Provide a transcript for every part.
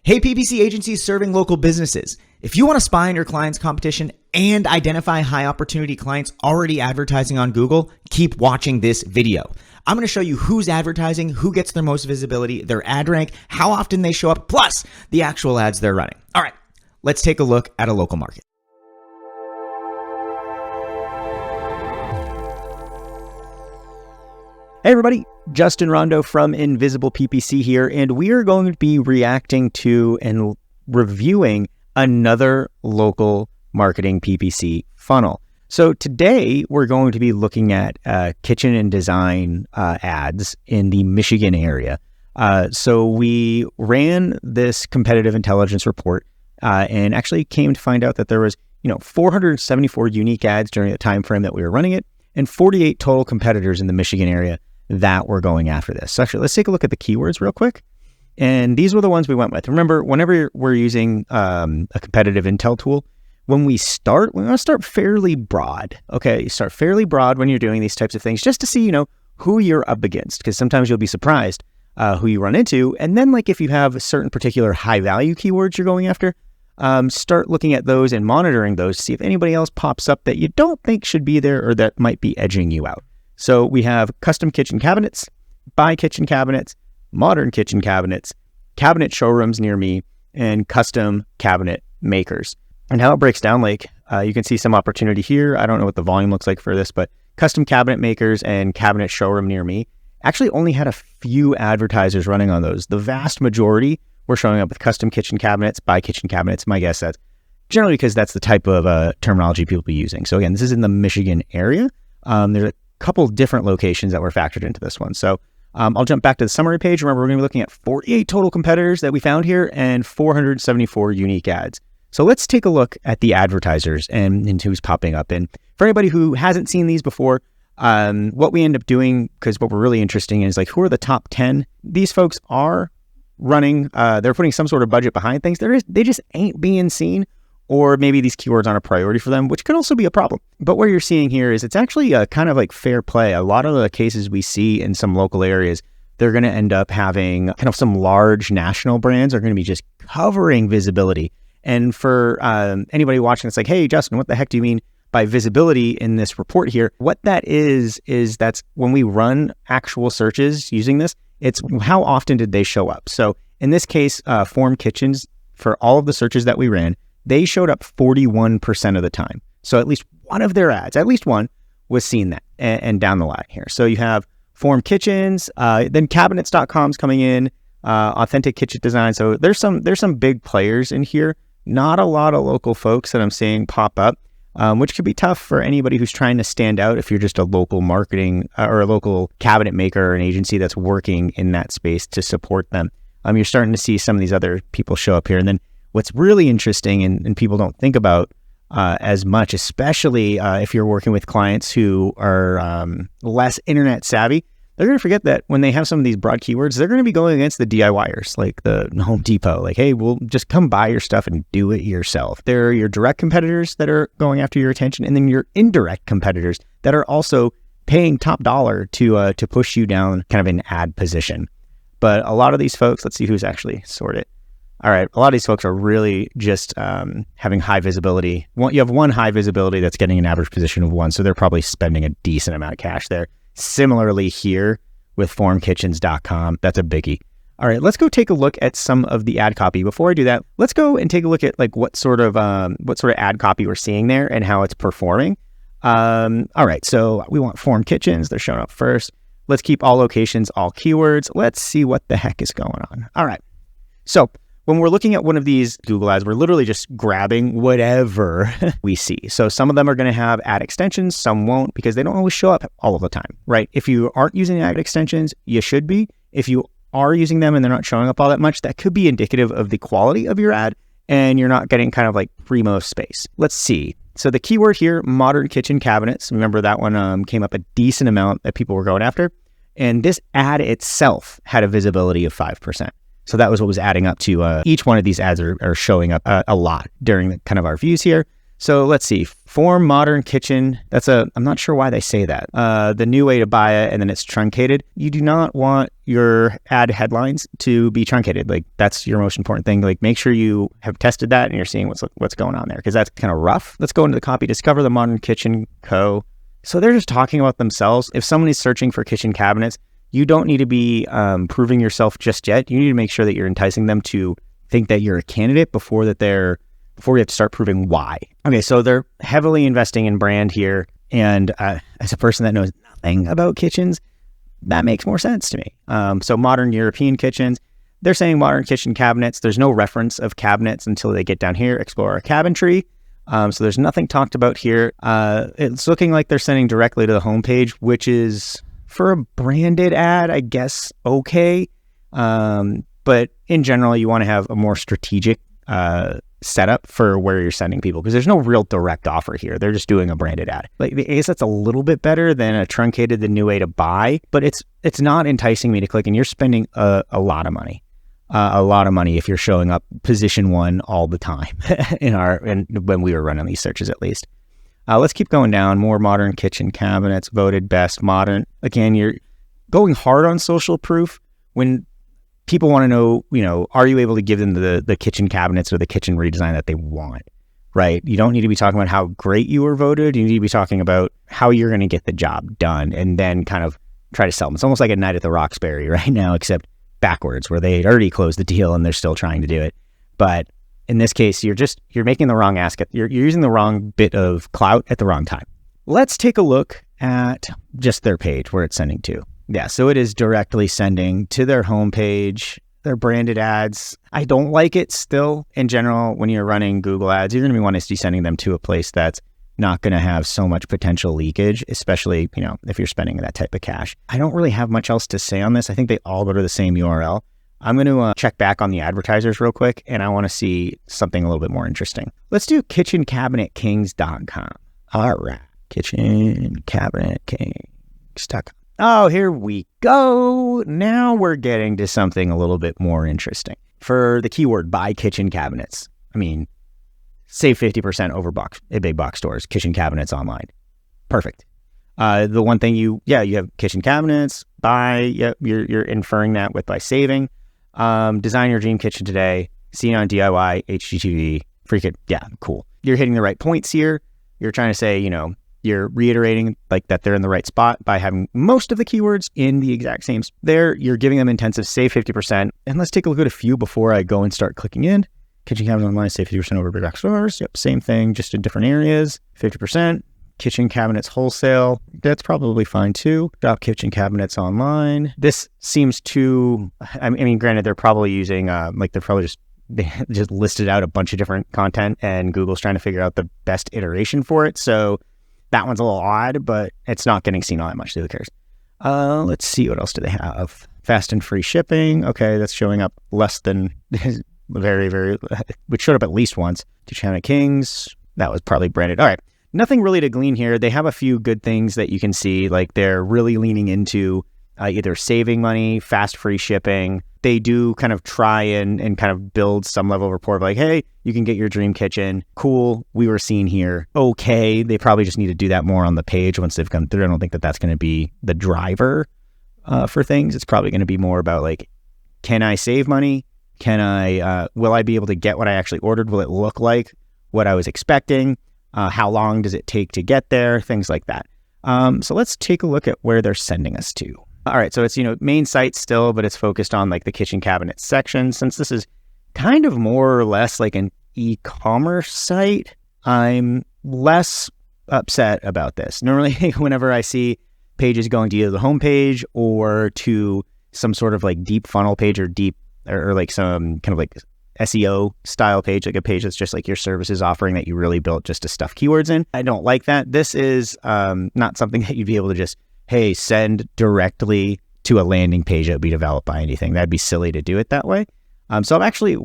Hey, PPC agencies serving local businesses. If you want to spy on your client's competition and identify high opportunity clients already advertising on Google, keep watching this video. I'm going to show you who's advertising, who gets their most visibility, their ad rank, how often they show up, plus the actual ads they're running. All right, let's take a look at a local market. Hey everybody, Justin Rondo from InvisiblePPC here, and we are going to be reacting to and reviewing another local marketing PPC funnel. So today we're going to be looking at kitchen and design ads in the Michigan area. So we ran this competitive intelligence report and actually came to find out that there was 474 unique ads during the time frame that we were running it, and 48 total competitors in the Michigan area that we're going after this. So actually, let's take a look at the keywords real quick. And these were the ones we went with. Remember, whenever we're using a competitive intel tool, when we want to start fairly broad. Okay, you start fairly broad when you're doing these types of things, just to see, who you're up against, because sometimes you'll be surprised who you run into. And then, like, if you have certain particular high value keywords you're going after, start looking at those and monitoring those to see if anybody else pops up that you don't think should be there or that might be edging you out. So we have custom kitchen cabinets, buy kitchen cabinets, modern kitchen cabinets, cabinet showrooms near me, and custom cabinet makers. And how it breaks down, you can see some opportunity here. I don't know what the volume looks like for this, but custom cabinet makers and cabinet showroom near me actually only had a few advertisers running on those. The vast majority were showing up with custom kitchen cabinets, buy kitchen cabinets. My guess that's generally because that's the type of terminology people be using. So again, this is in the Michigan area. There's a couple different locations that were factored into this one. So I'll jump back to the summary page. Remember, we're going to be looking at 48 total competitors that we found here and 474 unique ads. So let's take a look at the advertisers and who's popping up. And for anybody who hasn't seen these before, what we end up doing, because what we're really interested in is who are the top 10? These folks are running, they're putting some sort of budget behind things. They just ain't being seen, or maybe these keywords aren't a priority for them, which could also be a problem. But what you're seeing here is it's actually a kind of fair play. A lot of the cases we see in some local areas, they're going to end up having kind of some large national brands are going to be just covering visibility. And for anybody watching, it's like, hey, Justin, what the heck do you mean by visibility in this report here? What that is that's when we run actual searches using this, it's how often did they show up? So in this case, Form Kitchens, for all of the searches that we ran, they showed up 41% of the time. So at least one of their ads, at least one, was seen that and down the line here. So you have Form Kitchens, then cabinets.com's coming in, authentic kitchen design. So there's some big players in here. Not a lot of local folks that I'm seeing pop up, which could be tough for anybody who's trying to stand out if you're just a local marketing or a local cabinet maker or an agency that's working in that space to support them. You're starting to see some of these other people show up here. And then what's really interesting and people don't think about as much, especially if you're working with clients who are less internet savvy, they're going to forget that when they have some of these broad keywords, they're going to be going against the DIYers, like the Home Depot. Hey, we'll just come buy your stuff and do it yourself. There are your direct competitors that are going after your attention, and then your indirect competitors that are also paying top dollar to push you down kind of an ad position. But a lot of these folks, let's see who's actually sorted. All right, a lot of these folks are really just having high visibility. You have one high visibility that's getting an average position of 1, so they're probably spending a decent amount of cash there. Similarly here with formkitchens.com, that's a biggie. All right, let's go take a look at some of the ad copy. Before I do that, let's go and take a look at what sort of ad copy we're seeing there and how it's performing. All right, so we want Form Kitchens. They're showing up first. Let's keep all locations, all keywords. Let's see what the heck is going on. All right, so when we're looking at one of these Google ads, we're literally just grabbing whatever we see. So some of them are going to have ad extensions, some won't, because they don't always show up all of the time, right? If you aren't using ad extensions, you should be. If you are using them and they're not showing up all that much, that could be indicative of the quality of your ad and you're not getting kind of primo space. Let's see. So the keyword here, modern kitchen cabinets. Remember that one came up a decent amount that people were going after. And this ad itself had a visibility of 5%. So that was what was adding up to each one of these ads are showing up a lot during kind of our views here. So let's see, for modern kitchen, I'm not sure why they say that. The new way to buy it, and then it's truncated. You do not want your ad headlines to be truncated. Like, that's your most important thing. Like, make sure you have tested that and you're seeing what's going on there, because that's kind of rough. Let's go into the copy. Discover the Modern Kitchen Co. So they're just talking about themselves. If someone is searching for kitchen cabinets, you don't need to be proving yourself just yet. You need to make sure that you're enticing them to think that you're a candidate before you have to start proving why. Okay, so they're heavily investing in brand here. And as a person that knows nothing about kitchens, that makes more sense to me. So modern European kitchens, they're saying modern kitchen cabinets. There's no reference of cabinets until they get down here, explore our cabinetry. So there's nothing talked about here. It's looking like they're sending directly to the homepage, which is, for a branded ad, I guess, okay. But in general, you want to have a more strategic setup for where you're sending people, because there's no real direct offer here. They're just doing a branded ad. Like, I guess that's a little bit better than a truncated the new way to buy, but it's not enticing me to click, and you're spending a lot of money. If you're showing up position 1 all the time when we were running these searches, at least. Let's keep going down. More modern kitchen cabinets voted best modern. Again, you're going hard on social proof when people want to know, are you able to give them the kitchen cabinets or the kitchen redesign that they want, right? You don't need to be talking about how great you were voted. You need to be talking about how you're going to get the job done, and then kind of try to sell them. It's almost like a Night at the Roxbury right now, except backwards, where they had already closed the deal and they're still trying to do it. But in this case, you're making the wrong ask. You're using the wrong bit of clout at the wrong time. Let's take a look at just their page, where it's sending to. Yeah, so it is directly sending to their homepage, their branded ads. I don't like it still. In general, when you're running Google ads, you're going to be wanting to be sending them to a place that's not going to have so much potential leakage, especially, if you're spending that type of cash. I don't really have much else to say on this. I think they all go to the same URL. I'm going to check back on the advertisers real quick, and I want to see something a little bit more interesting. Let's do kitchencabinetkings.com. All right, kitchencabinetkings.com. Oh, here we go. Now we're getting to something a little bit more interesting. For the keyword buy kitchen cabinets, save 50% over big box stores, kitchen cabinets online. Perfect. The one thing you have kitchen cabinets, you're inferring that by saving. Design your dream kitchen today, seen on DIY, HGTV, freaking, cool. You're hitting the right points here. You're trying to say, you're reiterating that they're in the right spot by having most of the keywords in the exact same there. You're giving them intensive, save 50%. And let's take a look at a few before I go and start clicking in. Kitchen cabinets online, save 50% over big box stores. Yep, same thing, just in different areas. 50%. Kitchen cabinets wholesale. That's probably fine too. Shop kitchen cabinets online. This seems too, granted, they're probably using, they just listed out a bunch of different content, and Google's trying to figure out the best iteration for it. So that one's a little odd, but it's not getting seen all that much, so who cares? Let's see, what else do they have? Fast and free shipping. Okay, that's showing up less than very, very, which showed up at least once. Kitchen Kings, that was probably branded. All right, nothing really to glean here. They have a few good things that you can see, like they're really leaning into either saving money, fast free shipping. They do kind of try and kind of build some level of rapport of like, hey, you can get your dream kitchen. Cool. We were seen here. Okay. They probably just need to do that more on the page once they've come through. I don't think that's going to be the driver for things. It's probably going to be more about like, can I save money? Will I be able to get what I actually ordered? Will it look like what I was expecting? How long does it take to get there? Things like that. So let's take a look at where they're sending us to. All right, so it's, main site still, but it's focused on like the kitchen cabinet section. Since this is kind of more or less like an e-commerce site, I'm less upset about this. Normally, whenever I see pages going to either the homepage or to some sort of like deep funnel page or like some kind of like SEO style page, like a page that's just like your services offering that you really built just to stuff keywords in, I don't like that. This is not something that you'd be able to just, hey, send directly to a landing page that would be developed by anything. That'd be silly to do it that way. So I'm actually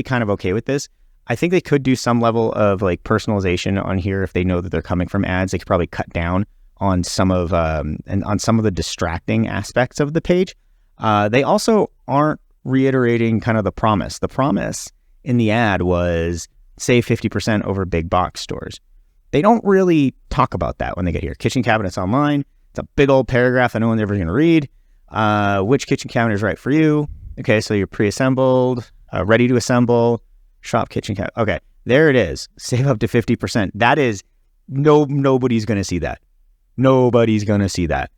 kind of okay with this. I think they could do some level of like personalization on here if they know that they're coming from ads. They could probably cut down on some of the distracting aspects of the page. They also aren't reiterating kind of the promise. The promise in the ad was save 50% over big box stores. They don't really talk about that when they get here. Kitchen cabinets online. It's a big old paragraph that no one's ever going to read. Which kitchen cabinet is right for you? Okay, so you're pre-assembled, ready to assemble, shop kitchen cabinet. Okay, there it is. Save up to 50%. That is, nobody's going to see that. Nobody's going to see that.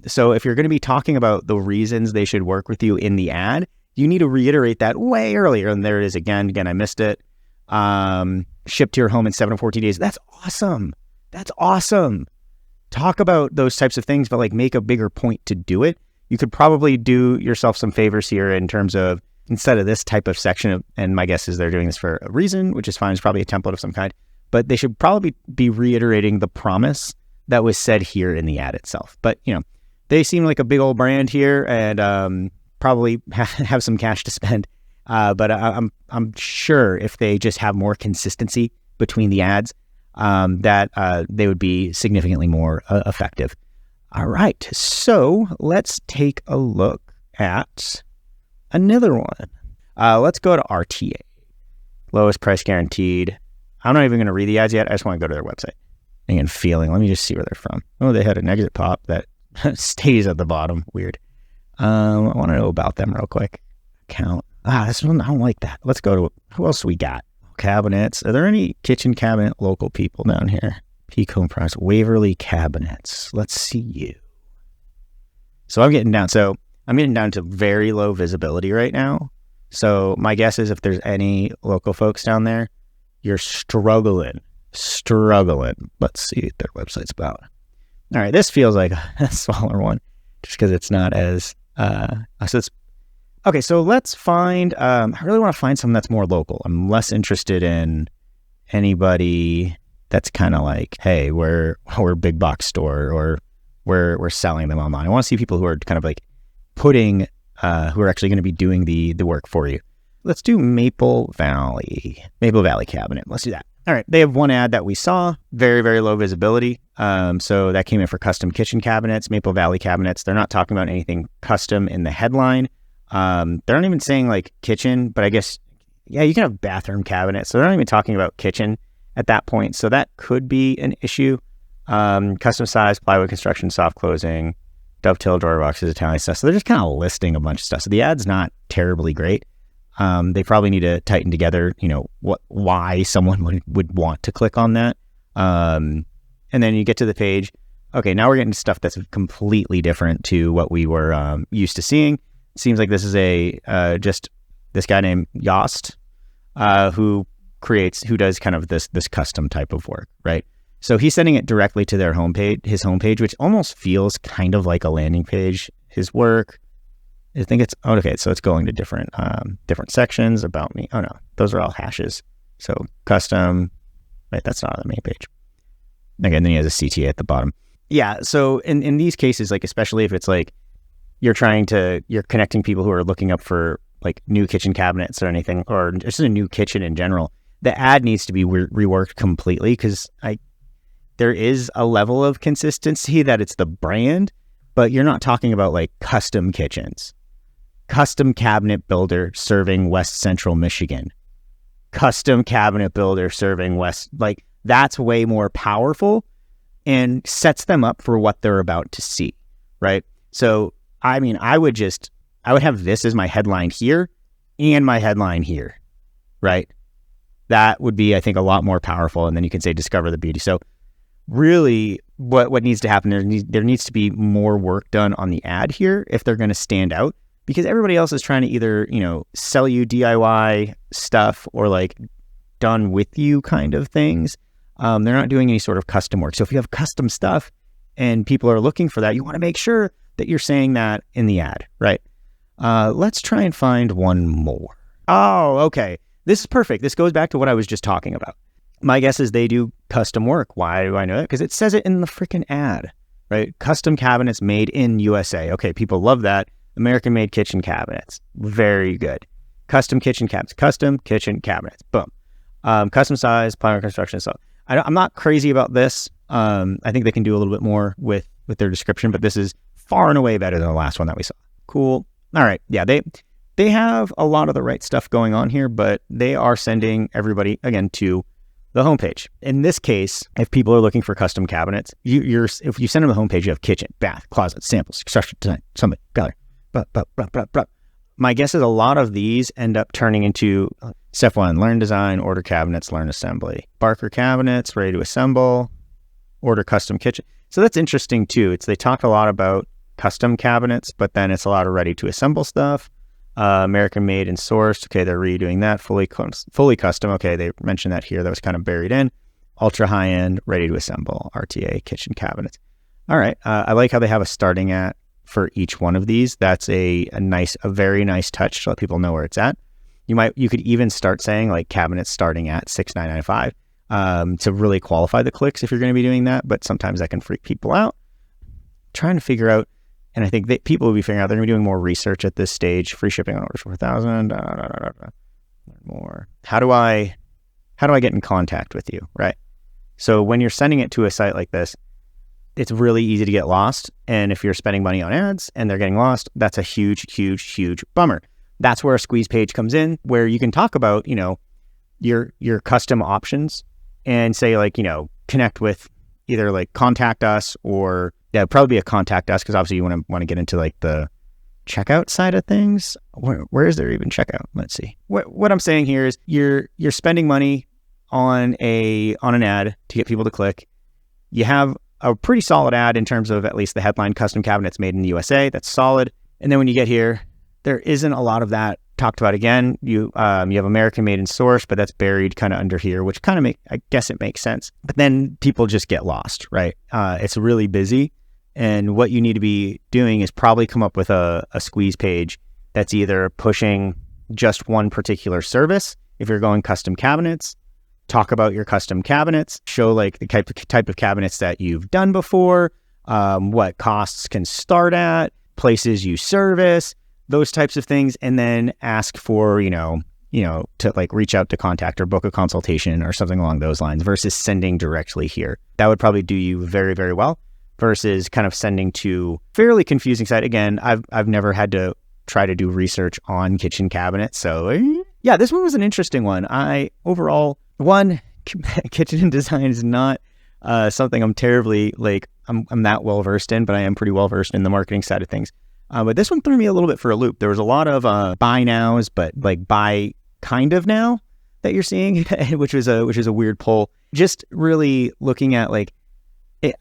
So if you're going to be talking about the reasons they should work with you in the ad, you need to reiterate that way earlier. And there it is again. Again, I missed it. Shipped to your home in 7 to 14 days. That's awesome. That's awesome. Talk about those types of things, but like make a bigger point to do it. You could probably do yourself some favors here in terms of instead of this type of section, and my guess is they're doing this for a reason, which is fine. It's probably a template of some kind, but they should probably be reiterating the promise that was said here in the ad itself. But, you know, they seem like a big old brand here and probably have some cash to spend. But I'm sure if they just have more consistency between the ads, that they would be significantly more effective. All right, so let's take a look at another one. Let's go to RTA, lowest price guaranteed. I'm not even going to read the ads yet. I just want to go to their website. Again, feeling. Let me just see where they're from. Oh, they had an exit pop that stays at the bottom. Weird. I want to know about them real quick. Account. This one, I don't like that. Let's go to, who else we got? Cabinets. Are there any kitchen cabinet local people down here? Peak Home Price, Waverly Cabinets. Let's see you. So I'm getting down to very low visibility right now. So my guess is if there's any local folks down there, you're struggling. Let's see what their website's about. All right, this feels like a smaller one just because it's not as, okay, so let's find, I really want to find someone that's more local. I'm less interested in anybody that's kind of like, hey, we're a big box store or we're selling them online. I want to see people who are kind of like putting, who are actually going to be doing the work for you. Let's do Maple Valley Cabinet. Let's do that. All right, they have one ad that we saw, very, very low visibility. So that came in for custom kitchen cabinets, Maple Valley Cabinets. They're not talking about anything custom in the headline. They're not even saying like kitchen, but I guess, yeah, you can have bathroom cabinets. So they're not even talking about kitchen at that point. So that could be an issue. Custom size, plywood construction, soft closing, dovetail door boxes, Italian stuff. So they're just kind of listing a bunch of stuff. So the ad's not terribly great. They probably need to tighten together, you know, why someone would want to click on that. And then you get to the page. Okay, now we're getting to stuff that's completely different to what we were used to seeing. It seems like this is just this guy named Yost, who does kind of this custom type of work, right? So he's sending it directly to their homepage, his homepage, which almost feels kind of like a landing page. His work, I think it's, oh, okay, so it's going to different sections about me. Oh no, those are all hashes. So custom, right, that's not on the main page. Again, then he has a CTA at the bottom. Yeah, so in these cases, like especially if it's like you're connecting people who are looking up for like new kitchen cabinets or anything, or just a new kitchen in general, the ad needs to be reworked completely because there is a level of consistency that it's the brand, but you're not talking about like custom kitchens. Custom cabinet builder serving West Central Michigan. Custom cabinet builder serving like that's way more powerful and sets them up for what they're about to see, right? So, I mean, I would have this as my headline here and my headline here, right? That would be, I think, a lot more powerful. And then you can say, discover the beauty. So really what needs to happen, there needs to be more work done on the ad here if they're going to stand out, because everybody else is trying to either, you know, sell you DIY stuff or like done with you kind of things. They're not doing any sort of custom work. So if you have custom stuff and people are looking for that, you want to make sure that you're saying that in the ad, right? Let's try and find one more. Oh, okay. This is perfect. This goes back to what I was just talking about. My guess is they do custom work. Why do I know that? Because it says it in the freaking ad, right? Custom cabinets made in USA. Okay, people love that. American-made kitchen cabinets. Very good. Custom kitchen cabinets. Custom kitchen cabinets. Boom. Custom size, plywood construction. So I'm not crazy about this. I think they can do a little bit more with their description, but this is far and away better than the last one that we saw. Cool. All right. Yeah, they they have a lot of the right stuff going on here, but they are sending everybody, again, to the homepage. In this case, if people are looking for custom cabinets, if you send them the homepage, you have kitchen, bath, closet, samples, construction design, summit, gallery, My guess is a lot of these end up turning into step 1, learn design, order cabinets, learn assembly. Barker cabinets, ready to assemble, order custom kitchen. So that's interesting too. They talk a lot about custom cabinets, but then it's a lot of ready to assemble stuff. American made and sourced. Okay, they're redoing that. Fully custom. Okay, they mentioned that here. That was kind of buried in. Ultra high end, ready to assemble. RTA kitchen cabinets. All right. I like how they have a starting at for each one of these. That's a very nice touch to let people know where it's at. You could even start saying like cabinets starting at $6,995 to really qualify the clicks if you're going to be doing that. But sometimes that can freak people out. Trying to figure out. And I think that people will be figuring out they're going to be doing more research at this stage. Free shipping on orders 4,000. More. How do I get in contact with you, right? So when you're sending it to a site like this, it's really easy to get lost. And if you're spending money on ads and they're getting lost, that's a huge, huge, huge bummer. That's where a squeeze page comes in, where you can talk about, your custom options and say like, connect with either like contact us or it'd probably be a contact us because obviously you want to get into like the checkout side of things. Where is there even checkout? Let's see. What I'm saying here is you're spending money on an ad to get people to click. You have a pretty solid ad in terms of at least the headline custom cabinets made in the USA. That's solid. And then when you get here, there isn't a lot of that talked about again. You have American made and sourced, but that's buried kind of under here, which kind of I guess it makes sense. But then people just get lost, right? It's really busy. And what you need to be doing is probably come up with a squeeze page that's either pushing just one particular service. If you're going custom cabinets, talk about your custom cabinets, show like the type of cabinets that you've done before, what costs can start at, places you service, those types of things, and then ask for, to like reach out to contact or book a consultation or something along those lines versus sending directly here. That would probably do you very, very well versus kind of sending to fairly confusing site. Again, I've never had to try to do research on kitchen cabinets. So yeah, this one was an interesting one. Kitchen design is not something I'm terribly I'm that well versed in, but I am pretty well versed in the marketing side of things. But this one threw me a little bit for a loop. There was a lot of buy nows, but like buy kind of now that you're seeing, which is a weird pull. Just really looking at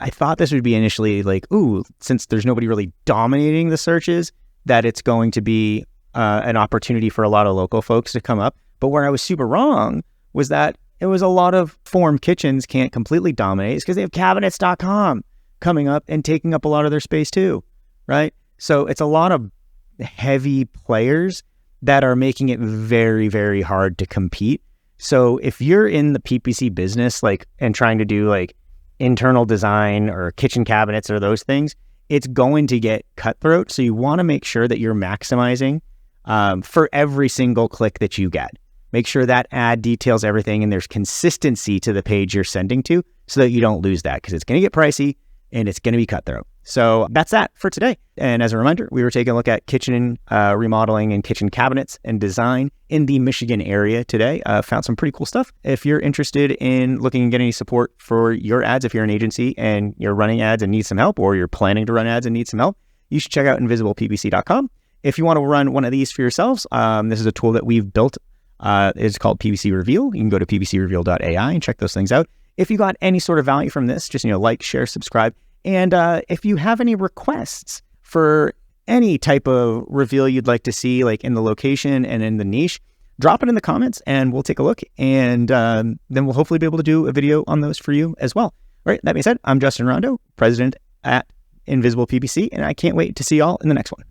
I thought this would be initially since there's nobody really dominating the searches, that it's going to be an opportunity for a lot of local folks to come up. But where I was super wrong was that it was a lot of form kitchens can't completely dominate because they have cabinets.com coming up and taking up a lot of their space too, right? So it's a lot of heavy players that are making it very, very hard to compete. So if you're in the PPC business, and trying to do internal design or kitchen cabinets or those things, it's going to get cutthroat. So you want to make sure that you're maximizing for every single click that you get. Make sure that ad details everything and there's consistency to the page you're sending to so that you don't lose that, because it's going to get pricey and it's going to be cutthroat. So that's that for today. And as a reminder, we were taking a look at kitchen remodeling and kitchen cabinets and design in the Michigan area today. Found some pretty cool stuff. If you're interested in looking and getting support for your ads, if you're an agency and you're running ads and need some help, or you're planning to run ads and need some help, you should check out InvisiblePPC.com. If you want to run one of these for yourselves, this is a tool that we've built. It's called PPC Reveal. You can go to ppcreveal.ai and check those things out. If you got any sort of value from this, just like, share, subscribe. And if you have any requests for any type of reveal you'd like to see, in the location and in the niche, drop it in the comments and we'll take a look. And then we'll hopefully be able to do a video on those for you as well. All right, that being said, I'm Justin Rondo, president at InvisiblePPC, and I can't wait to see y'all in the next one.